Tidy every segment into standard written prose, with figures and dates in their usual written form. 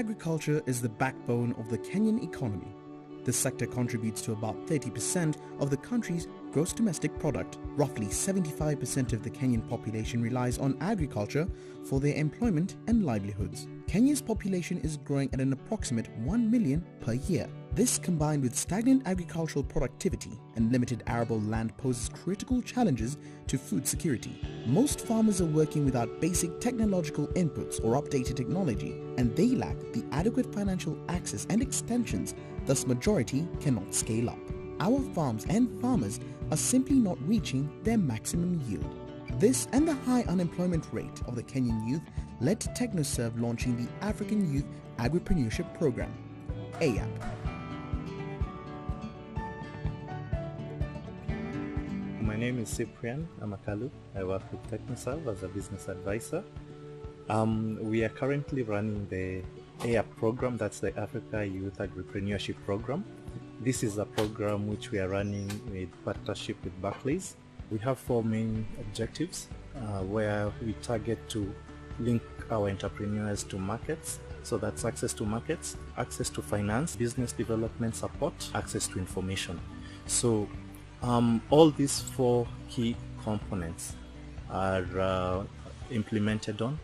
agriculture is the backbone of the Kenyan economy. This sector contributes to about 30% of the country's gross domestic product. Roughly 75% of the Kenyan population relies on agriculture for their employment and livelihoods. Kenya's population is growing at an approximate 1 million per year. This, combined with stagnant agricultural productivity and limited arable land, poses critical challenges to food security. Most farmers are working without basic technological inputs or updated technology, and they lack the adequate financial access and extensions, thus majority cannot scale up. Our farms and farmers are simply not reaching their maximum yield. This and the high unemployment rate of the Kenyan youth led to TechnoServe launching the African Youth Agripreneurship Program, AYAP. My name is Cyprian Amakalu. I work with TechnoServe as a business advisor. We are currently running the AYAP program, that's the Africa Youth Agripreneurship Program. This is a program which we are running with partnership with Barclays. We have 4 main objectives where we target to link our entrepreneurs to markets. So that's access to markets, access to finance, business development support, access to information. So all these 4 key components are implemented on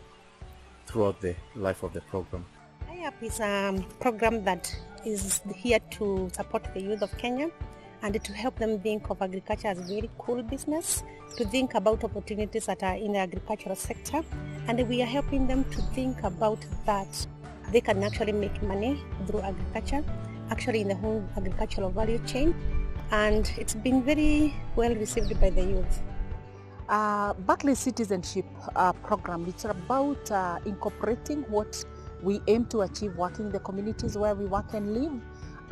throughout the life of the program. AYAP is a program that is here to support the youth of Kenya and to help them think of agriculture as a very cool business, to think about opportunities that are in the agricultural sector, and we are helping them to think about that they can actually make money through agriculture, actually in the whole agricultural value chain, and it's been very well received by the youth. Barclays Citizenship Program, it's about incorporating what we aim to achieve working in the communities where we work and live,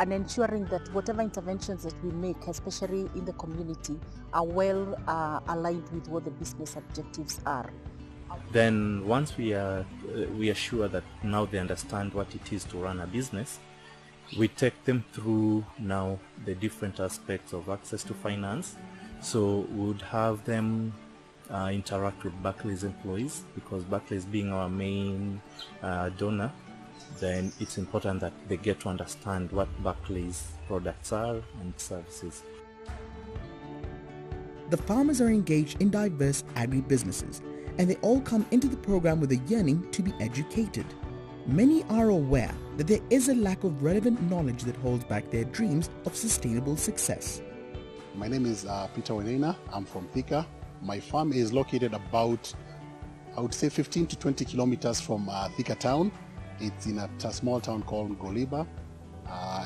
and ensuring that whatever interventions that we make, especially in the community, are well aligned with what the business objectives are. Then once we are sure that now they understand what it is to run a business, we take them through now the different aspects of access to finance. So we would have them interact with Barclays employees, because Barclays being our main donor, then it's important that they get to understand what Barclays products are and services. The farmers are engaged in diverse agri-businesses, and they all come into the program with a yearning to be educated. Many are aware that there is a lack of relevant knowledge that holds back their dreams of sustainable success. My name is Peter Wenena. I'm from Thika. My farm is located about, I would say, 15 to 20 kilometers from Thika town. It's in a small town called Goliba,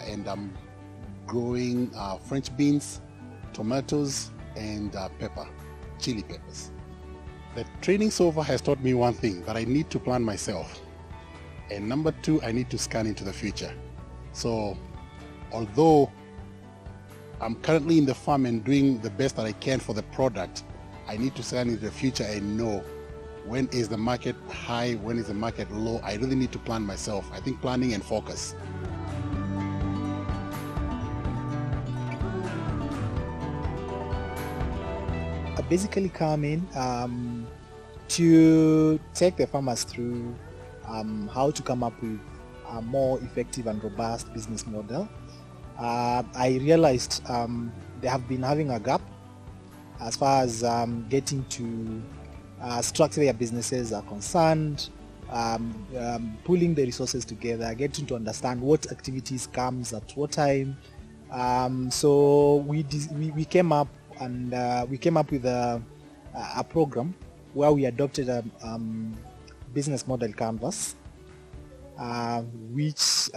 and I'm growing French beans, tomatoes, and chili peppers. The training so far has taught me one thing, that I need to plan myself. And number 2, I need to scan into the future. So although I'm currently in the farm and doing the best that I can for the product, I need to scan into the future and know when is the market high, when is the market low. I really need to plan myself. I think planning and focus. I basically come in to take the farmers through how to come up with a more effective and robust business model. I realized they have been having a gap as far as getting to structure their businesses are concerned, pulling the resources together, getting to understand what activities comes at what time. So we came up with a program where we adopted a business model canvas, which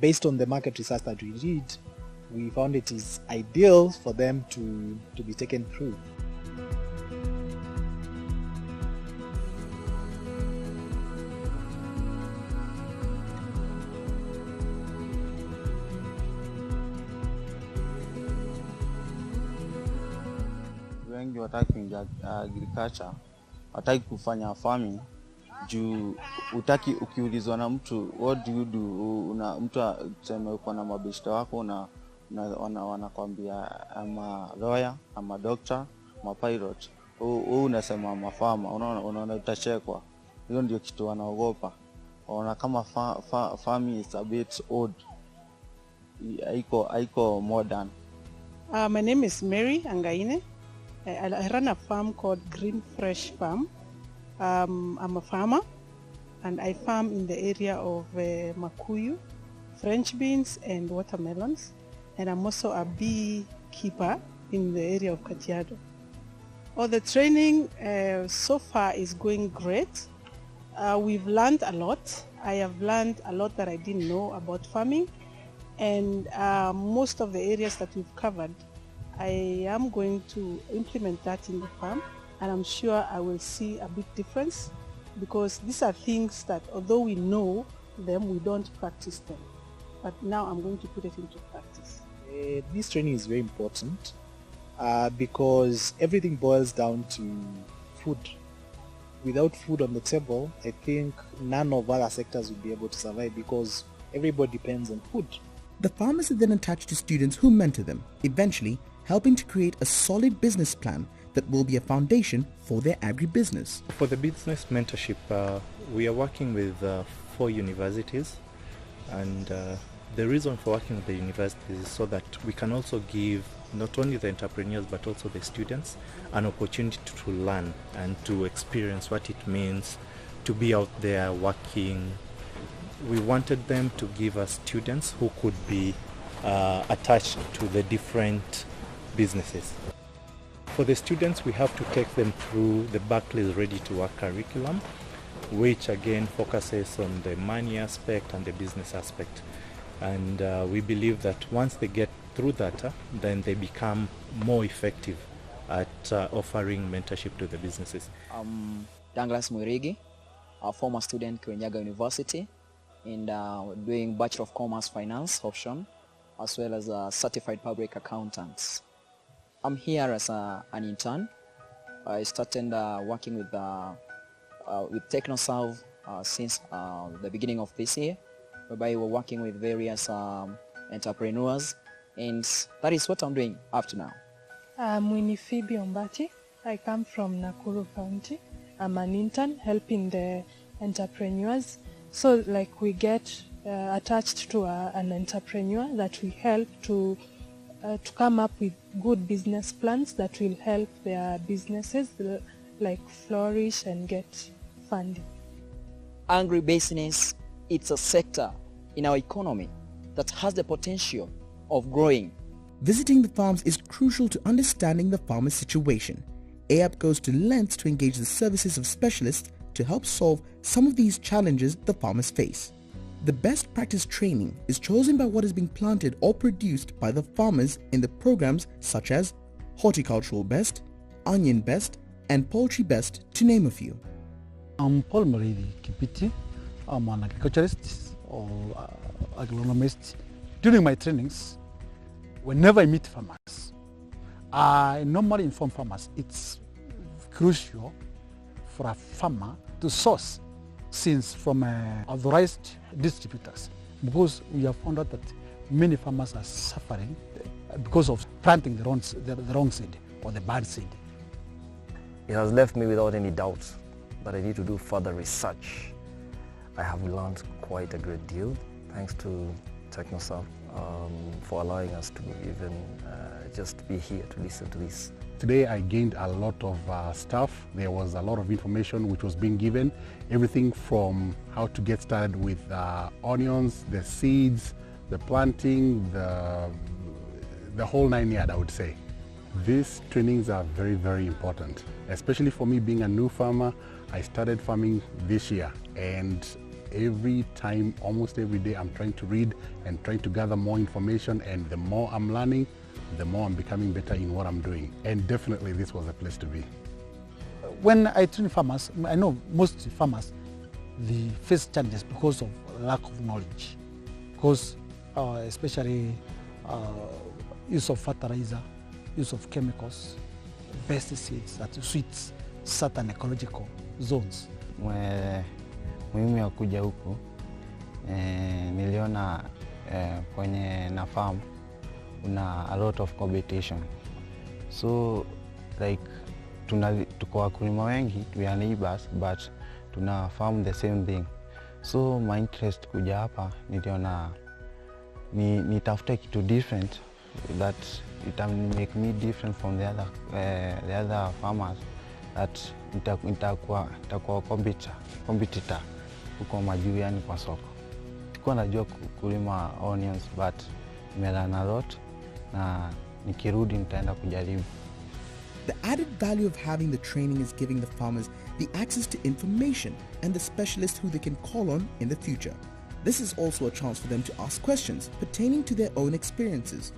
based on the market research that we did, we found it is ideal for them to be taken through. Wengi wataki kuingia agriculture, wataki kufanya farming juu ukiulizwa na mtu what do you do, mtu tuseme uko na mabeshte wako wanakwambia ama lawyer, ama doctor, ama pilot, unasema ama farmer, unaona utachekwa. Hiyo ndio kitu wanaogopa. ona kama farming is a bit old, haiko modern. My name is Mary Angaine. I run a farm called Green Fresh Farm. I'm a farmer and I farm in the area of Makuyu, French beans and watermelons. And I'm also a beekeeper in the area of Kajiado. The training so far is going great. We've learned a lot. I have learned a lot that I didn't know about farming. And most of the areas that we've covered, I am going to implement that in the farm, and I'm sure I will see a big difference, because these are things that although we know them, we don't practice them. But now I'm going to put it into practice. This training is very important because everything boils down to food. Without food on the table, I think none of other sectors will be able to survive, because everybody depends on food. The farmers are then attached to students who mentor them, eventually helping to create a solid business plan that will be a foundation for their agribusiness. For the business mentorship, we are working with 4 universities, and the reason for working with the universities is so that we can also give not only the entrepreneurs but also the students an opportunity to learn and to experience what it means to be out there working. We wanted them to give us students who could be attached to the different businesses. For the students, we have to take them through the Barclays Ready to Work curriculum, which again focuses on the money aspect and the business aspect. And we believe that once they get through that, then they become more effective at offering mentorship to the businesses. Douglas Mwirigi, a former student at Kirinyaga University, and doing Bachelor of Commerce Finance option, as well as a certified public accountant. I'm here as an intern. I started working with TechnoServe since the beginning of this year, whereby we're working with various entrepreneurs, and that is what I'm doing up to now. I'm Winnie Phoebe Ombati. I come from Nakuru County. I'm an intern helping the entrepreneurs. So like we get attached to an entrepreneur that we help to come up with good business plans that will help their businesses like flourish and get funding. Agribusiness, it's a sector in our economy that has the potential of growing. Visiting the farms is crucial to understanding the farmer's situation. AYAP goes to lengths to engage the services of specialists to help solve some of these challenges the farmers face. The best practice training is chosen by what is being planted or produced by the farmers in the programs such as Horticultural Best, Onion Best, and Poultry Best, to name a few. I'm Paul Maridi Kipiti. I'm an agriculturist or agronomist. During my trainings, whenever I meet farmers, I normally inform farmers it's crucial for a farmer to source seeds from authorized distributors, because we have found out that many farmers are suffering because of planting the wrong seed or the bad seed. It has left me without any doubts that I need to do further research. I have learned quite a great deal thanks to TechnoServe for allowing us to even just be here to listen to this. Today I gained a lot of stuff. There was a lot of information which was being given, everything from how to get started with onions, the seeds, the planting, the whole 9 yards, I would say. These trainings are very, very important, especially for me being a new farmer. I started farming this year, and every time, almost every day, I'm trying to read and trying to gather more information, and the more I'm learning, the more I'm becoming better in what I'm doing. And definitely this was a place to be. When I train farmers, I know most farmers, they face challenges because of lack of knowledge, because especially use of fertilizer, use of chemicals, pesticides that suits certain ecological zones. Muhimu ya kuja huku niliona kwenye na farm una a lot of competition, so like tuko wakulima wengi, we are neighbors but tuna farm the same thing, So my interest kuja hapa niliona nitafute kitu different that it can make me different from the other farmers, that nitakuwa competitor huko majuu, yani kwa soko. Sikuwa najua kulima onions, but nimelearn a lot na nikirudi nitaenda kujaribu. The added value of having the training is giving the farmers the access to information and the specialists who they can call on in the future. This is also a chance for them to ask questions pertaining to their own experiences.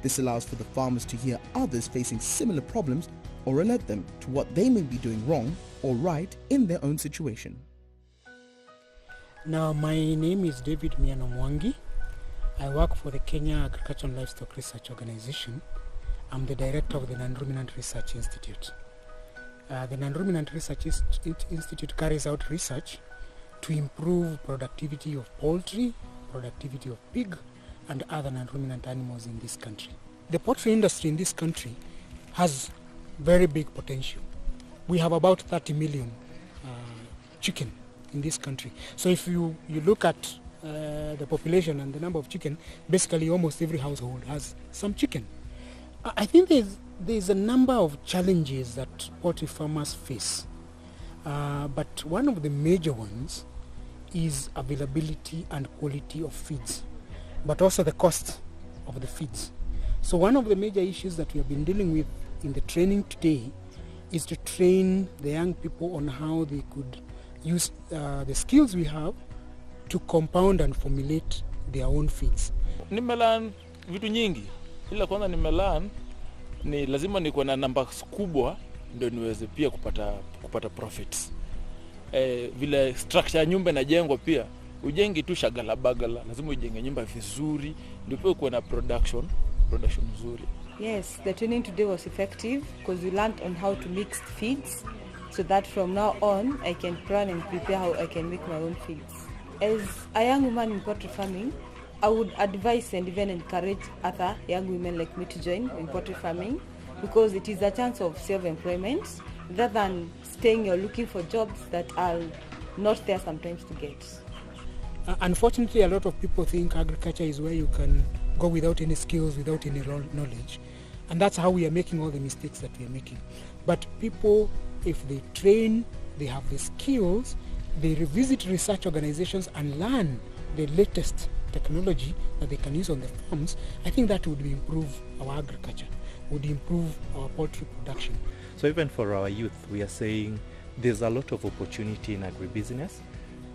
This allows for the farmers to hear others facing similar problems or alert them to what they may be doing wrong or right in their own situation. Now, my name is David Miano Mwangi. I work for the Kenya Agriculture and Livestock Research Organization. I'm the director of the Non-Ruminant Research Institute. The Non-Ruminant Research Institute carries out research to improve productivity of poultry, productivity of pig, and other non-ruminant animals in this country. The poultry industry in this country has very big potential. We have about 30 million chicken in this country. So if you look at the population and the number of chicken, basically almost every household has some chicken. I think there's a number of challenges that poultry farmers face. But one of the major ones is availability and quality of feeds, but also the cost of the feeds. So one of the major issues that we have been dealing with in the training today is to train the young people on how they could use the skills we have to compound and formulate their own feeds. Nimelearn vitu nyingi. Ila kwanza nimelearn ni lazima nikuwe na namba kubwa ndio niweze pia kupata profits. Vile structure ya nyumba inajengwa pia, ujengi tu shagala bagala, lazima ujenge nyumba vizuri ndio pia kuwe na production nzuri. Yes, the training today was effective because we learned on how to mix feeds, so that from now on I can plan and prepare how I can make my own feeds. As a young woman in poultry farming, I would advise and even encourage other young women like me to join in poultry farming, because it is a chance of self-employment rather than staying or looking for jobs that are not there sometimes to get. Unfortunately, a lot of people think agriculture is where you can go without any skills, without any knowledge. And that's how we are making all the mistakes that we are making. But people, if they train, they have the skills, they revisit research organizations and learn the latest technology that they can use on the farms, I think that would improve our agriculture, would improve our poultry production. So even for our youth, we are saying there's a lot of opportunity in agribusiness,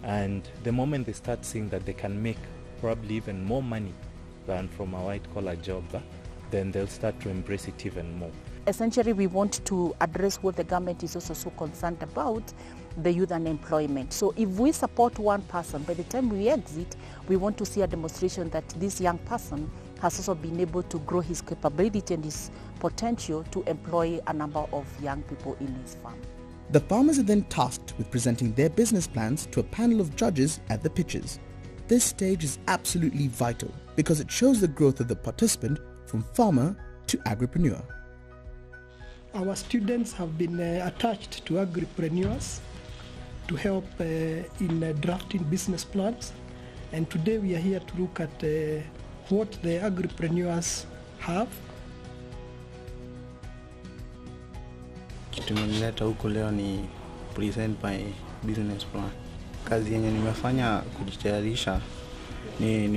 and the moment they start seeing that they can make probably even more money than from a white-collar job, then they'll start to embrace it even more. Essentially, we want to address what the government is also so concerned about, the youth unemployment. So if we support one person, by the time we exit, we want to see a demonstration that this young person has also been able to grow his capability and his potential to employ a number of young people in his farm. The farmers are then tasked with presenting their business plans to a panel of judges at the pitches. This stage is absolutely vital because it shows the growth of the participant from farmer to agripreneur. Our students have been attached to agripreneurs to help in drafting business plans, and today we are here to look at what the agripreneurs have. Kitu nimeleta huko leo ni present my business plan. Kazi yenye nimefanya kujitayarisha ni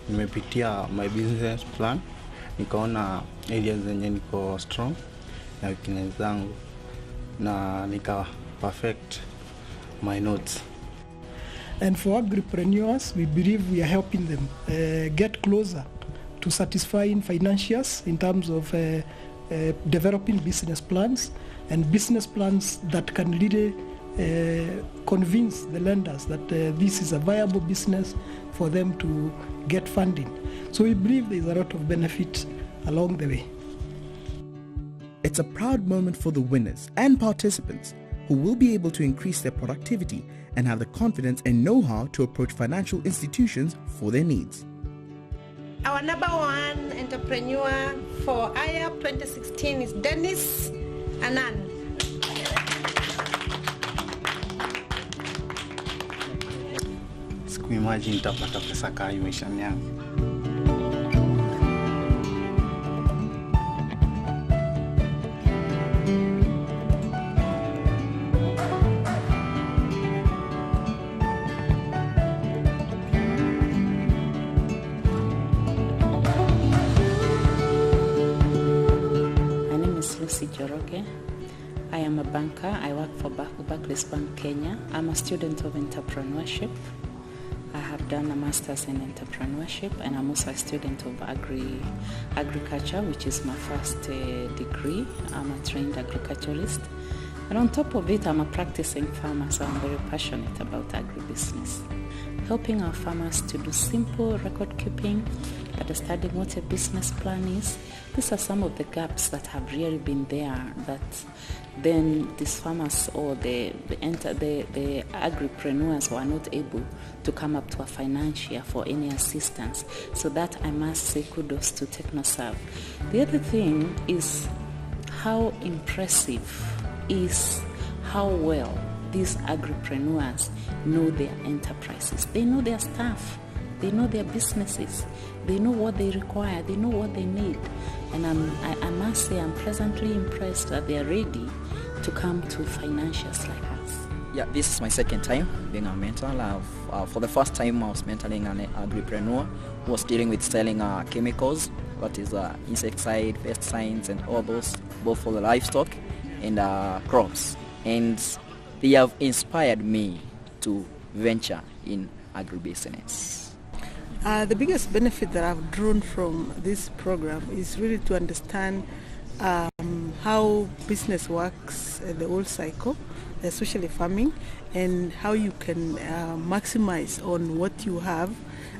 nimepitia my business plan, nikaona areas zenye niko strong na weakness zangu na nika perfect my notes. And for agripreneurs, we believe we are helping them get closer to satisfying financials in terms of developing business plans, and business plans that can really convince the lenders that this is a viable business for them to get funding. So we believe there is a lot of benefit along the way. It's a proud moment for the winners and participants who will be able to increase their productivity and have the confidence and know-how to approach financial institutions for their needs. Our number one entrepreneur for AYAP 2016 is Dennis Anan. kuimagine nitapata pesa kaa hii maishani yangu. I am a banker. I work for Barclays Bank Kenya. I'm a student of entrepreneurship. I have done a master's in entrepreneurship, and I'm also a student of agriculture, which is my first degree. I'm a trained agriculturalist. And on top of it, I'm a practicing farmer, so I'm very passionate about agribusiness. Helping our farmers to do simple record keeping, understanding what a business plan is. These are some of the gaps that have really been there that then these farmers or the agripreneurs were not able to come up to a financier for any assistance. So that I must say kudos to TechnoServe. The other thing is how impressive is how well these agripreneurs know their enterprises. They know their staff. They know their businesses. They know what they require. They know what they need. And I must say I'm pleasantly impressed that they are ready to come to financiers like us. Yeah, this is my second time being a mentor. For the first time, I was mentoring an agripreneur who was dealing with selling chemicals, that is insecticide, pesticides, and all those, both for the livestock and crops. And they have inspired me to venture in agribusiness. The biggest benefit that I've drawn from this program is really to understand how business works, the whole cycle, especially farming, and how you can maximize on what you have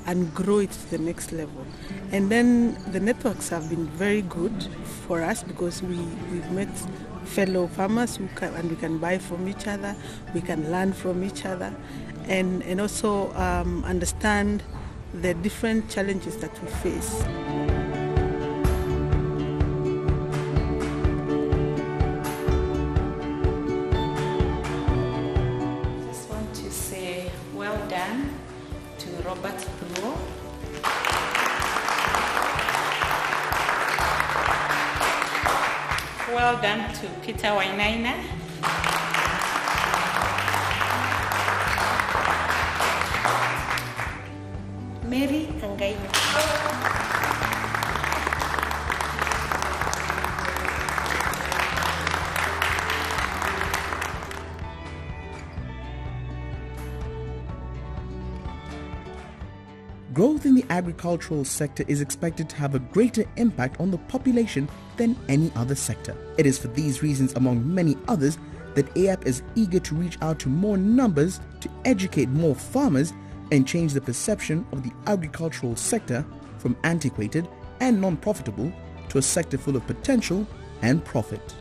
and grow it to the next level. And then the networks have been very good for us because we've met fellow farmers and we can buy from each other, we can learn from each other, and also understand the different challenges that we face. I just want to say well done to Robert Thuo. Well done to Peter Wainaina. Mary Angaina. Growth in the agricultural sector is expected to have a greater impact on the population than any other sector. It is for these reasons, among many others, that AYAP is eager to reach out to more numbers to educate more farmers and change the perception of the agricultural sector from antiquated and non-profitable to a sector full of potential and profit.